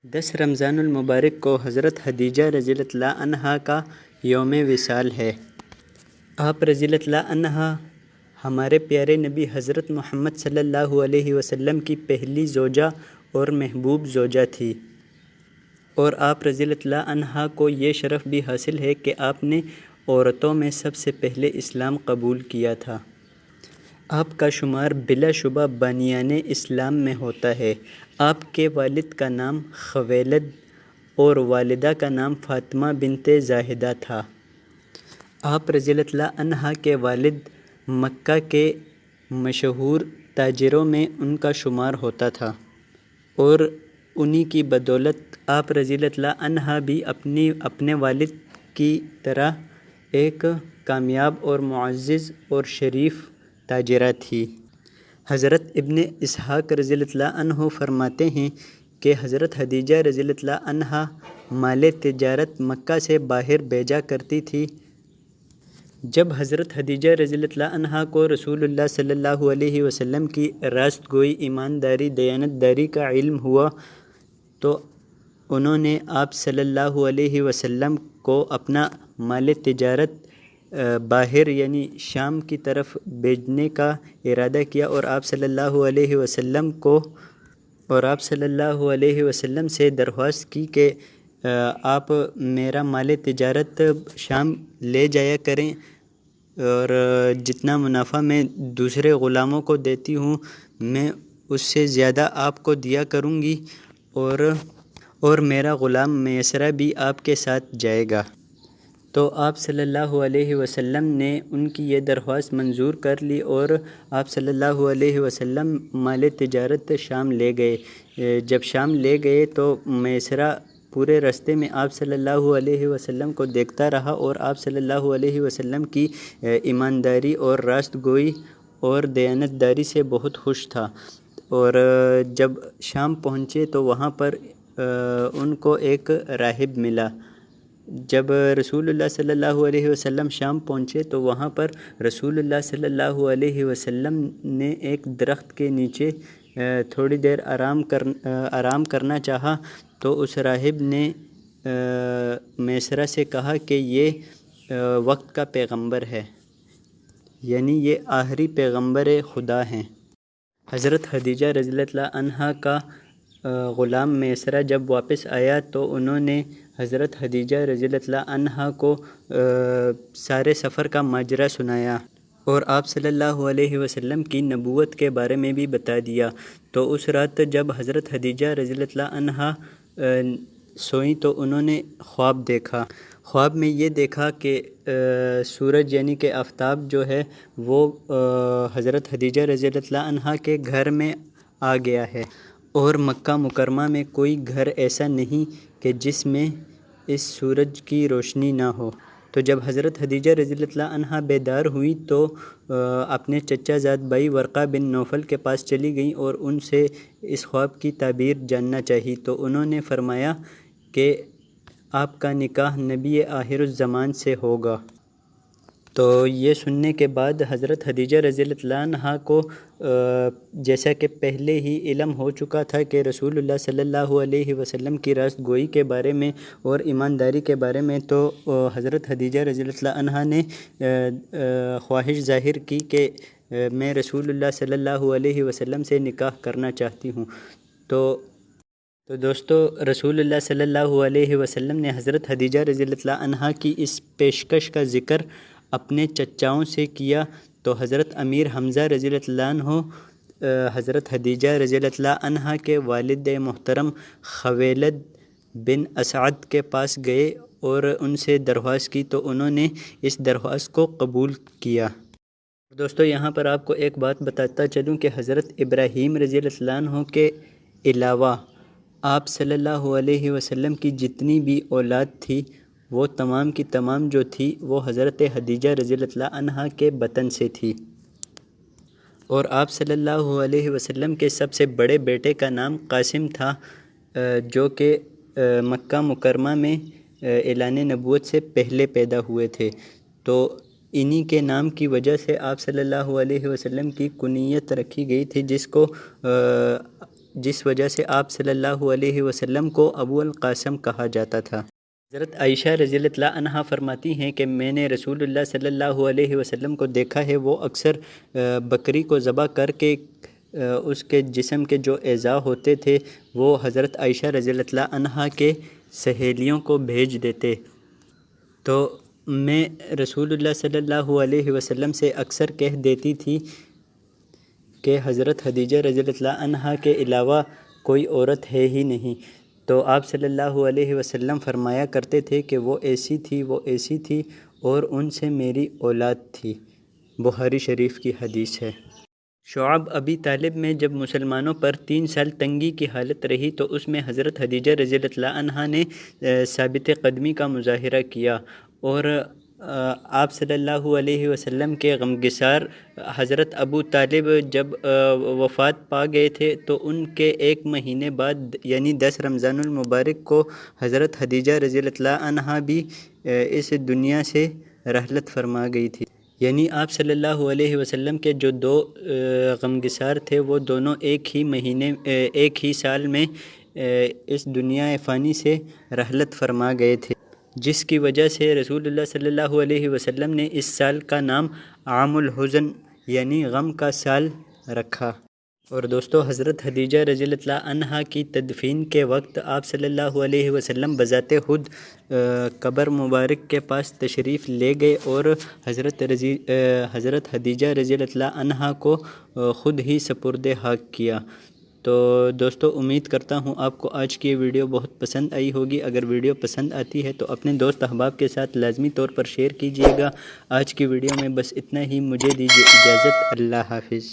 10 رمضان المبارک کو حضرت خدیجہ رضی اللہ عنہا کا یوم وصال ہے۔ آپ رضی اللہ عنہا ہمارے پیارے نبی حضرت محمد صلی اللہ علیہ وسلم کی پہلی زوجہ اور محبوب زوجہ تھی، اور آپ رضی اللہ عنہا کو یہ شرف بھی حاصل ہے کہ آپ نے عورتوں میں سب سے پہلے اسلام قبول کیا تھا۔ آپ کا شمار بلا شبہ بانیان اسلام میں ہوتا ہے۔ آپ کے والد کا نام خویلد اور والدہ کا نام فاطمہ بنت زاہدہ تھا۔ آپ رضی اللہ عنہا کے والد مکہ کے مشہور تاجروں میں ان کا شمار ہوتا تھا، اور انہی کی بدولت آپ رضی اللہ عنہا بھی اپنے والد کی طرح ایک کامیاب اور معزز اور شریف تاجرہ تھی۔ حضرت ابن اسحاق رضی اللہ عنہ فرماتے ہیں کہ حضرت خدیجہ رضی اللہ عنہا مال تجارت مکہ سے باہر بھیجا کرتی تھی۔ جب حضرت خدیجہ رضی اللہ عنہا کو رسول اللہ صلی اللہ علیہ وسلم کی راست گوئی، ایمانداری، دیانتداری کا علم ہوا تو انہوں نے آپ صلی اللہ علیہ وسلم کو اپنا مال تجارت باہر یعنی شام کی طرف بھیجنے کا ارادہ کیا، اور آپ صلی اللہ علیہ وسلم سے درخواست کی کہ آپ میرا مال تجارت شام لے جایا کریں، اور جتنا منافع میں دوسرے غلاموں کو دیتی ہوں میں اس سے زیادہ آپ کو دیا کروں گی، اور میرا غلام میسرہ بھی آپ کے ساتھ جائے گا۔ تو آپ صلی اللہ علیہ وسلم نے ان کی یہ درخواست منظور کر لی، اور آپ صلی اللہ علیہ وسلم مال تجارت شام لے گئے۔ جب شام لے گئے تو میسرہ پورے راستے میں آپ صلی اللہ علیہ وسلم کو دیکھتا رہا، اور آپ صلی اللہ علیہ وسلم کی ایمانداری اور راست گوئی اور دیانتداری سے بہت خوش تھا، اور جب شام پہنچے تو وہاں پر ان کو ایک راہب ملا۔ جب رسول اللہ صلی اللہ علیہ وسلم شام پہنچے تو وہاں پر رسول اللہ صلی اللہ علیہ وسلم نے ایک درخت کے نیچے تھوڑی دیر آرام کرنا چاہا، تو اس راہب نے میسرہ سے کہا کہ یہ وقت کا پیغمبر ہے، یعنی یہ آخری پیغمبر خدا ہیں۔ حضرت خدیجہ رضی اللہ عنہا کا غلام میسرہ جب واپس آیا تو انہوں نے حضرت خدیجہ رضی اللہ عنہا کو سارے سفر کا ماجرا سنایا، اور آپ صلی اللہ علیہ وسلم کی نبوت کے بارے میں بھی بتا دیا۔ تو اس رات جب حضرت خدیجہ رضی اللہ عنہا سوئیں تو انہوں نے خواب دیکھا۔ خواب میں یہ دیکھا کہ سورج یعنی کہ آفتاب جو ہے وہ حضرت خدیجہ رضی اللہ عنہا کے گھر میں آ گیا ہے، اور مکہ مکرمہ میں کوئی گھر ایسا نہیں کہ جس میں اس سورج کی روشنی نہ ہو۔ تو جب حضرت خدیجہ رضی اللہ عنہا بیدار ہوئی تو اپنے چچا زاد بھائی ورقہ بن نوفل کے پاس چلی گئیں اور ان سے اس خواب کی تعبیر جاننا چاہی، تو انہوں نے فرمایا کہ آپ کا نکاح نبی آخر الزمان سے ہوگا۔ تو یہ سننے کے بعد حضرت خدیجہ رضی اللہ عنہا کو جیسا کہ پہلے ہی علم ہو چکا تھا کہ رسول اللہ صلی اللہ علیہ وسلم کی راست گوئی کے بارے میں اور ایمانداری کے بارے میں، تو حضرت خدیجہ رضی اللہ عنہا نے خواہش ظاہر کی کہ میں رسول اللہ صلی اللہ علیہ وسلم سے نکاح کرنا چاہتی ہوں۔ تو دوستو، رسول اللہ صلی اللہ علیہ وسلم نے حضرت خدیجہ رضی اللہ عنہا کی اس پیشکش کا ذکر اپنے چچاؤں سے کیا، تو حضرت امیر حمزہ رضی اللہ عنہ حضرت خدیجہ رضی اللہ عنہا کے والد محترم خویلد بن اسعد کے پاس گئے اور ان سے درخواست کی، تو انہوں نے اس درخواست کو قبول کیا۔ دوستو، یہاں پر آپ کو ایک بات بتاتا چلوں کہ حضرت ابراہیم رضی اللہ عنہ کے علاوہ آپ صلی اللہ علیہ وسلم کی جتنی بھی اولاد تھی وہ تمام کی تمام جو تھی وہ حضرت خدیجہ رضی اللہ عنہا کے بطن سے تھی، اور آپ صلی اللہ علیہ وسلم کے سب سے بڑے بیٹے کا نام قاسم تھا، جو کہ مکہ مکرمہ میں اعلان نبوت سے پہلے پیدا ہوئے تھے۔ تو انہی کے نام کی وجہ سے آپ صلی اللہ علیہ وسلم کی کنیت رکھی گئی تھی، جس کو جس وجہ سے آپ صلی اللہ علیہ وسلم کو ابو القاسم کہا جاتا تھا۔ حضرت عائشہ رضی اللہ عنہا فرماتی ہیں کہ میں نے رسول اللہ صلی اللہ علیہ وسلم کو دیکھا ہے، وہ اکثر بکری کو ذبح کر کے اس کے جسم کے جو اعضاء ہوتے تھے وہ حضرت عائشہ رضی اللہ عنہا کے سہیلیوں کو بھیج دیتے، تو میں رسول اللہ صلی اللہ علیہ وسلم سے اکثر کہہ دیتی تھی کہ حضرت خدیجہ رضی اللہ عنہا کے علاوہ کوئی عورت ہے ہی نہیں، تو آپ صلی اللہ علیہ وسلم فرمایا کرتے تھے کہ وہ ایسی تھی، وہ ایسی تھی اور ان سے میری اولاد تھی۔ بخاری شریف کی حدیث ہے۔ شعب ابی طالب میں جب مسلمانوں پر 3 سال تنگی کی حالت رہی تو اس میں حضرت خدیجہ رضی اللہ عنہا نے ثابت قدمی کا مظاہرہ کیا، اور آپ صلی اللہ علیہ وسلم کے غمگسار حضرت ابو طالب جب وفات پا گئے تھے تو ان کے 1 مہینے بعد یعنی 10 رمضان المبارک کو حضرت خدیجہ رضی اللہ عنہا بھی اس دنیا سے رحلت فرما گئی تھی، یعنی آپ صلی اللہ علیہ وسلم کے جو 2 غمگسار تھے وہ دونوں ایک ہی سال میں اس دنیا فانی سے رحلت فرما گئے تھے، جس کی وجہ سے رسول اللہ صلی اللہ علیہ وسلم نے اس سال کا نام عام الحزن یعنی غم کا سال رکھا۔ اور دوستو، حضرت خدیجہ رضی اللہ عنہا کی تدفین کے وقت آپ صلی اللہ علیہ وسلم بذات خود قبر مبارک کے پاس تشریف لے گئے اور حضرت خدیجہ رضی اللہ عنہا کو خود ہی سپرد خاک کیا۔ تو دوستو، امید کرتا ہوں آپ کو آج کی یہ ویڈیو بہت پسند آئی ہوگی۔ اگر ویڈیو پسند آتی ہے تو اپنے دوست احباب کے ساتھ لازمی طور پر شیئر کیجیے گا۔ آج کی ویڈیو میں بس اتنا ہی، مجھے دیجیے اجازت، اللہ حافظ۔